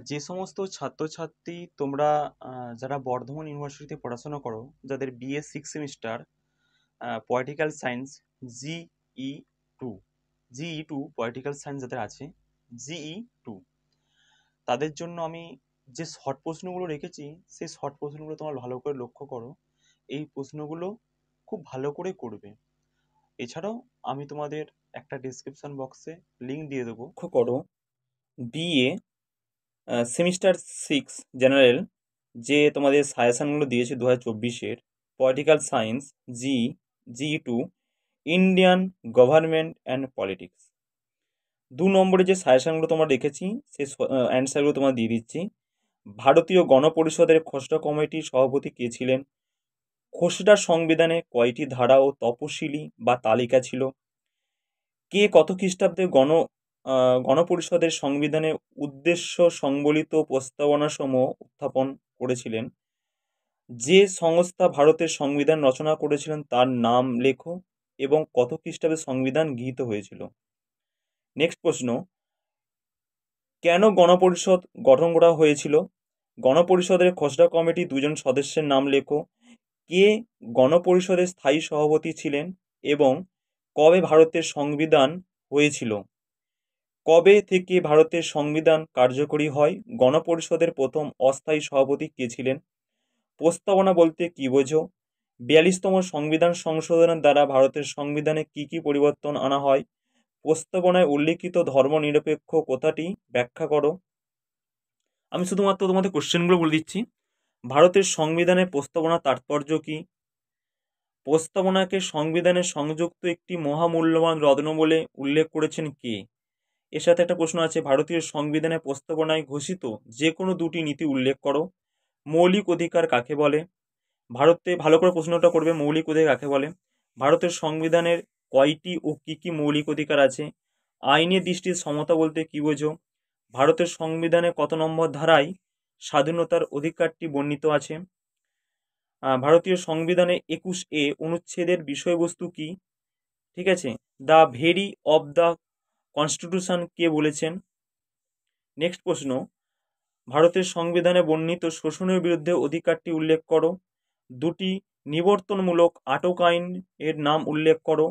যে সমস্ত ছাত্রছাত্রী তোমরা যারা বর্ধমান ইউনিভার্সিটিতে পড়াশোনা করো, যাদের BA six semester political science GE two GE two political science যাদের আছে জিই 2, তাদের জন্য আমি যে শর্ট প্রশ্নগুলো রেখেছি সেই শর্ট প্রশ্নগুলো তোমরা ভালো করে লক্ষ্য করো। এই প্রশ্নগুলো খুব ভালো করে করবে। এছাড়াও আমি তোমাদের একটা ডিসক্রিপশন বক্সে লিঙ্ক দিয়ে দেবো। লক্ষ্য করো, বিএ সেমিস্টার 6 জেনারেল যে তোমাদের সাজেশানগুলো দিয়েছে 2024-এর political science GE 2 Indian government and politics, 2 নম্বরে যে সাজেশানগুলো তোমরা রেখেছি সেই অ্যান্সারগুলো তোমার দিয়ে দিচ্ছি। ভারতীয় গণপরিষদের খসড়া কমিটির সভাপতি কে ছিলেন? খসড়া সংবিধানে কয়টি ধারা ও তপশিলি বা তালিকা ছিল? কে কত খ্রিস্টাব্দে গণপরিষদের সংবিধানের উদ্দেশ্য সংবলিত প্রস্তাবনাসমূহ উত্থাপন করেছিলেন? যে সংস্থা ভারতের সংবিধান রচনা করেছিলেন তার নাম লেখো এবং কত খ্রিস্টাব্দে সংবিধান গৃহীত হয়েছিল। নেক্সট প্রশ্ন, কেন গণপরিষদ গঠন করা হয়েছিল? গণপরিষদের খসড়া কমিটির 2জন সদস্যের নাম লেখো। কে গণপরিষদের স্থায়ী সভাপতি ছিলেন এবং কবে ভারতের সংবিধান হয়েছিল? কবে থেকে ভারতের সংবিধান কার্যকরী হয়? গণপরিষদের প্রথম অস্থায়ী সভাপতি কে ছিলেন? প্রস্তাবনা বলতে কী বোঝো? 42তম সংবিধান সংশোধনের দ্বারা ভারতের সংবিধানে কী কী পরিবর্তন আনা হয়? প্রস্তাবনায় উল্লিখিত ধর্মনিরপেক্ষ কথাটি ব্যাখ্যা করো। আমি শুধুমাত্র তোমাদের কোশ্চেনগুলো বলে দিচ্ছি। ভারতের সংবিধানের প্রস্তাবনার তাৎপর্য কী? প্রস্তাবনাকে সংবিধানের সংযুক্ত একটি মহামূল্যবান রত্ন বলে উল্লেখ করেছেন কে? এর সাথে একটা প্রশ্ন আছে, ভারতীয় সংবিধানের প্রস্তাবনায় ঘোষিত যে কোনো দুটি নীতি উল্লেখ করো। মৌলিক অধিকার কাকে বলে? ভারতে ভালো করে প্রশ্নটা করবে, মৌলিক অধিকার কাকে বলে? ভারতের সংবিধানের কয়টি ও কী কী মৌলিক অধিকার আছে? আইনের দৃষ্টির সমতা বলতে কী বোঝো? ভারতের সংবিধানে কত নম্বর ধারায় স্বাধীনতার অধিকারটি বর্ণিত আছে? ভারতীয় সংবিধানে 21A অনুচ্ছেদের বিষয়বস্তু কি? ঠিক আছে, the very of the constitution কে বলেছেন? নেক্সট প্রশ্ন, ভারতের সংবিধানে বর্ণিত শোষণের বিরুদ্ধে অধিকারটি উল্লেখ করো। দুটি নিবর্তনমূলক আটক আইন এর নাম উল্লেখ করো।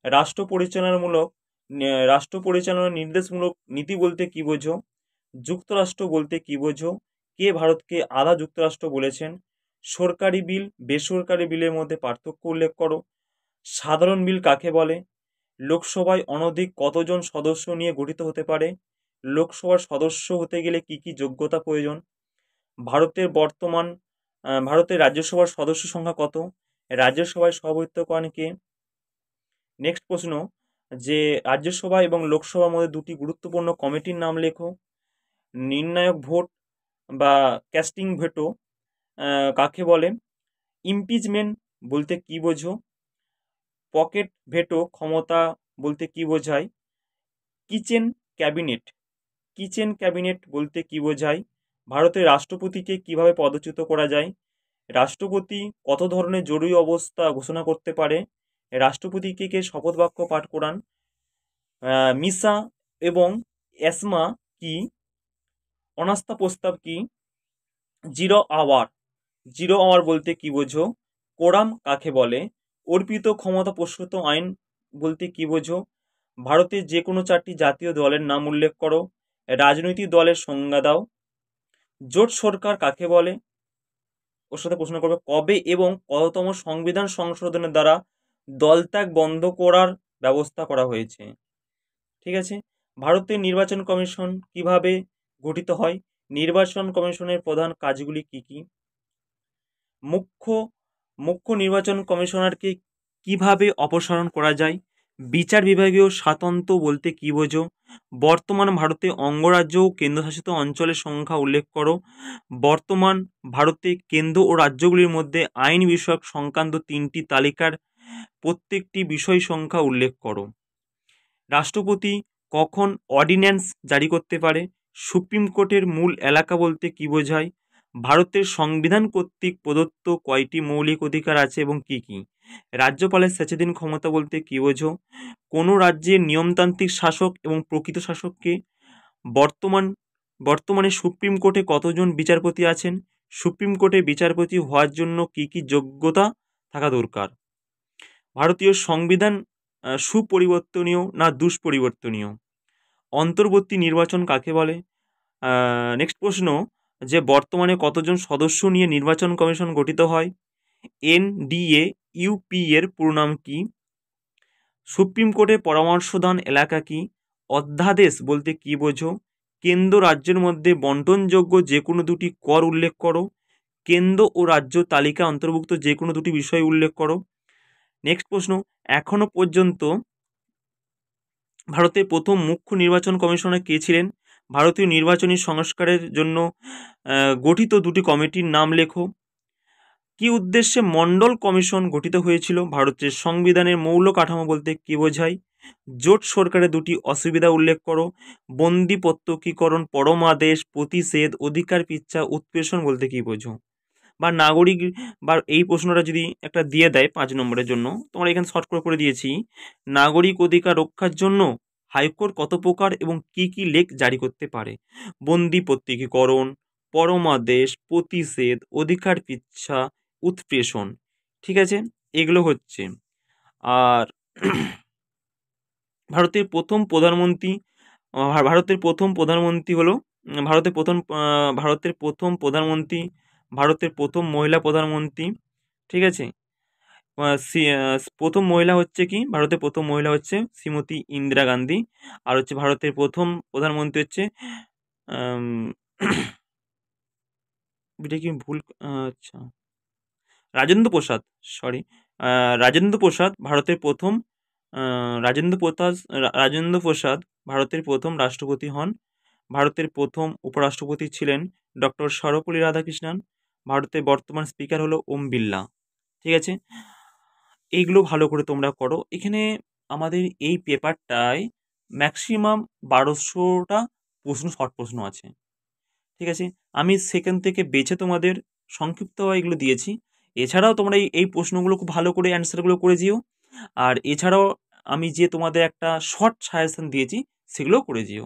রাষ্ট্র পরিচালনার নির্দেশমূলক নীতি বলতে কী বোঝো? যুক্তরাষ্ট্র বলতে কী বোঝো? কে ভারতকে আধা যুক্তরাষ্ট্র বলেছেন? সরকারি বিল বেসরকারি বিলের মধ্যে পার্থক্য উল্লেখ করো। সাধারণ বিল কাকে বলে? লোকসভায় অনধিক কতজন সদস্য নিয়ে গঠিত হতে পারে? লোকসভার সদস্য হতে গেলে কি কি যোগ্যতা প্রয়োজন? ভারতের রাজ্যসভার সদস্য সংখ্যা কত? রাজ্যসভায় সভাপতিত্ব করেন কে? নেক্সট প্রশ্ন, যে রাজ্যসভা এবং লোকসভার মধ্যে দুটি গুরুত্বপূর্ণ কমিটির নাম লেখো। নির্ণায়ক ভোট বা ক্যাস্টিং ভেটো কাকে বলে? ইমপিচমেন্ট বলতে কী বোঝো? পকেট ভেটো ক্ষমতা বলতে কী বোঝায়? কিচেন ক্যাবিনেট বলতে কী বোঝায়? ভারতের রাষ্ট্রপতিকে কিভাবে পদচ্যুত করা যায়? রাষ্ট্রপতি কত ধরনের জরুরি অবস্থা ঘোষণা করতে পারে? রাষ্ট্রপতিকে কে শপথ বাক্য পাঠ করান? মিসা এবং এসমা কি? অনাস্থা প্রস্তাব কি? জিরো আওয়ার বলতে কি বোঝো? কোরাম কাকে বলে? অর্পিত ক্ষমতা প্রসূত আইন বলতে কি বোঝো? ভারতের যে কোনো 4টি জাতীয় দলের নাম উল্লেখ করো। রাজনৈতিক দলের সংজ্ঞা দাও। জোট সরকার কাকে বলে? ওর সাথে প্রশ্ন করবে কবে এবং কততম সংবিধান সংশোধনের দ্বারা দলত্যাগ বন্ধ করার ব্যবস্থা করা হয়েছে? ঠিক আছে, ভারতের নির্বাচন কমিশন কিভাবে গঠিত হয়? নির্বাচন কমিশনের প্রধান কাজগুলি কি কি? মুখ্য নির্বাচন কমিশনারকে কিভাবে অপসারণ করা যায়? বিচার বিভাগীয় স্বাতন্ত্র্য বলতে কী বোঝো? বর্তমান ভারতে অঙ্গরাজ্য ও কেন্দ্রশাসিত অঞ্চলের সংখ্যা উল্লেখ করো। বর্তমান ভারতে কেন্দ্র ও রাজ্যগুলির মধ্যে আইন বিষয়ক সংক্রান্ত 3টি তালিকার প্রত্যেকটি বিষয় সংখ্যা উল্লেখ করো। রাষ্ট্রপতি কখন অর্ডিন্যান্স জারি করতে পারে? সুপ্রিম কোর্টের মূল এলাকা বলতে কী বোঝায়? ভারতের সংবিধান কর্তৃক প্রদত্ত কয়টি মৌলিক অধিকার আছে এবং কি কি? রাজ্যপালের স্বেচ্ছাধীন ক্ষমতা বলতে কী বোঝো? কোনো রাজ্যের নিয়মতান্ত্রিক শাসক এবং প্রকৃত শাসককে? বর্তমান বর্তমানে সুপ্রিম কোর্টে কতজন বিচারপতি আছেন? সুপ্রিম কোর্টে বিচারপতি হওয়ার জন্য কী কী যোগ্যতা থাকা দরকার? ভারতীয় সংবিধান সুপরিবর্তনীয় না দুষ্পরিবর্তনীয়? অন্তর্বর্তী নির্বাচন কাকে বলে? নেক্সট প্রশ্ন, যে বর্তমানে কতজন সদস্য নিয়ে নির্বাচন কমিশন গঠিত হয়? এনডিএ ইউপি এর পুরো নাম কি? সুপ্রিম কোর্টে পরামর্শদান এলাকা কি? অধ্যাদেশ বলতে কি বোঝো? কেন্দ্র রাজ্যের মধ্যে বন্টনযোগ্য যে কোনো দুটি কর উল্লেখ করো। কেন্দ্র ও রাজ্য তালিকা অন্তর্ভুক্ত যে কোনো দুটি বিষয় উল্লেখ করো। নেক্সট প্রশ্ন, এখনো পর্যন্ত ভারতের প্রথম মুখ্য নির্বাচন কমিশনার কে ছিলেন? ভারতীয় নির্বাচনী সংস্কারের জন্য গঠিত দুটি কমিটির নাম লেখো। কি উদ্দেশ্যে মণ্ডল কমিশন গঠিত হয়েছিল? ভারতের সংবিধানের মৌল কাঠামো বলতে কি বোঝায়? জোট সরকারের দুটি অসুবিধা উল্লেখ করো। বন্দি প্রত্যক্ষীকরণ, পরমাদেশ, প্রতিষেধ, অধিকার পিচ্ছা, উৎপেষণ বলতে কি বোঝো? বা নাগরিক, বা এই প্রশ্নটা যদি একটা দিয়ে দেয় 5 নম্বরের জন্য, তোমরা এখানে শর্ট করে দিয়েছি, নাগরিক অধিকার রক্ষার জন্য হাইকোর্ট কত প্রকার এবং কি কি লেখ জারি করতে পারে? বন্দি প্রত্যক্ষীকরণ, পরমাদেশ, প্রতিষেধ, অধিকার পিচ্ছা, উৎপেষণ। ঠিক আছে, এগুলো হচ্ছে। আর ভারতের প্রথম প্রধানমন্ত্রী ভারতের প্রথম প্রধানমন্ত্রী হলো ভারতের প্রথম প্রধানমন্ত্রী, ভারতের প্রথম মহিলা প্রধানমন্ত্রী। ঠিক আছে, প্রথম মহিলা হচ্ছে কি? ভারতের প্রথম মহিলা হচ্ছে শ্রীমতী ইন্দিরা গান্ধী। আর হচ্ছে ভারতের প্রথম প্রধানমন্ত্রী হচ্ছে এটা কি ভুল? আচ্ছা, রাজেন্দ্র প্রসাদ, সরি, রাজেন্দ্র প্রসাদ ভারতের প্রথম রাজেন্দ্র প্রসাদ ভারতের প্রথম রাষ্ট্রপতি হন। ভারতের প্রথম উপরাষ্ট্রপতি ছিলেন ডক্টর সর্বপল্লী রাধাকৃষ্ণন। ভারতের বর্তমান স্পিকার হলো ওম বিড়লা। ঠিক আছে, এইগুলো ভালো করে তোমরা করো। এখানে আমাদের এই পেপারটায় ম্যাক্সিমাম 1200টা প্রশ্ন, শর্ট প্রশ্ন আছে। ঠিক আছে, আমি সেখান থেকে বেছে তোমাদের সংক্ষিপ্তভাবে এগুলো দিয়েছি। এছাড়াও তোমরা এই প্রশ্নগুলো খুব ভালো করে অ্যান্সারগুলো করে যেও। আর এছাড়াও আমি যে তোমাদের একটা শর্ট সাজেশন দিয়েছি সেগুলোও করে যেও।